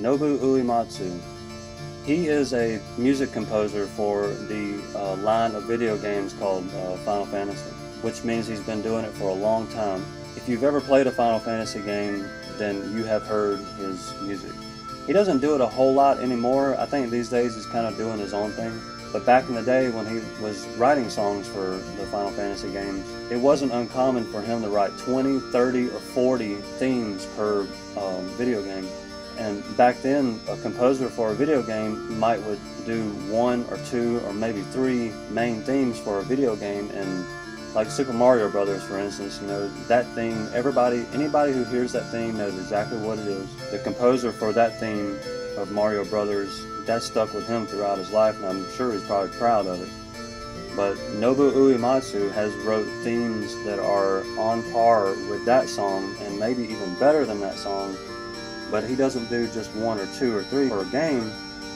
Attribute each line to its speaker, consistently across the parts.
Speaker 1: Nobou Uematsu. He is a music composer for the line of video games called Final Fantasy, which means he's been doing it for a long time. If you've ever played a Final Fantasy game, then you have heard his music. He doesn't do it a whole lot anymore. I think these days he's kind of doing his own thing. But back in the day when he was writing songs for the Final Fantasy games, it wasn't uncommon for him to write 20, 30, or 40 themes per video game. And back then, a composer for a video game would do 1 or 2 or maybe 3 main themes for a video game. And like Super Mario Brothers, for instance, that theme, anybody who hears that theme knows exactly what it is. The composer for that theme of Mario Brothers, that stuck with him throughout his life, and I'm sure he's probably proud of it. But Nobou Uematsu has wrote themes that are on par with that song, and maybe even better than that song. But he doesn't do just 1 or 2 or 3 for a game.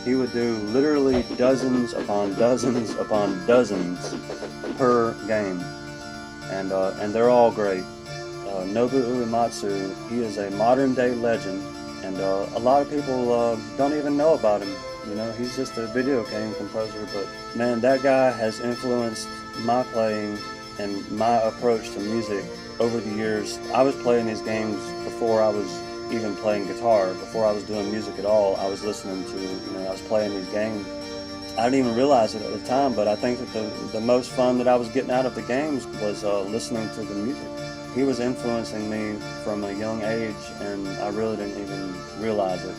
Speaker 1: He would do literally dozens upon dozens upon dozens per game, and they're all great. Nobou Uematsu, he is a modern day legend, and a lot of people don't even know about him. He's just a video game composer, but man, that guy has influenced my playing and my approach to music over the years. I was playing these games before I was even playing guitar, before I was doing music at all. I was listening to, I was playing these games. I didn't even realize it at the time, but I think that the most fun that I was getting out of the games was listening to the music. He was influencing me from a young age, and I really didn't even realize it.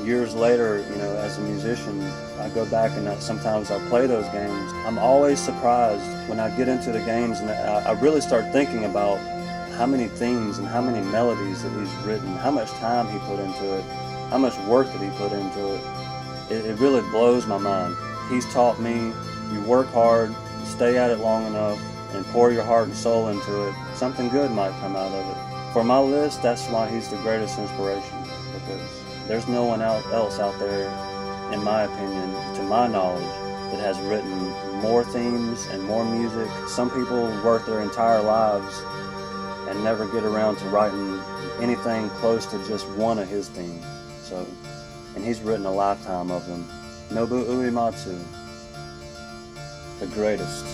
Speaker 1: Years later, as a musician, I go back and sometimes I'll play those games. I'm always surprised when I get into the games and I really start thinking about how many themes and how many melodies that he's written, how much time he put into it, how much work that he put into it. It really blows my mind. He's taught me, you work hard, stay at it long enough, and pour your heart and soul into it, something good might come out of it. For my list, that's why he's the greatest inspiration, because there's no one else out there, in my opinion, to my knowledge, that has written more themes and more music. Some people work their entire lives and never get around to writing anything close to just one of his themes. And he's written a lifetime of them. Nobou Uematsu, the greatest.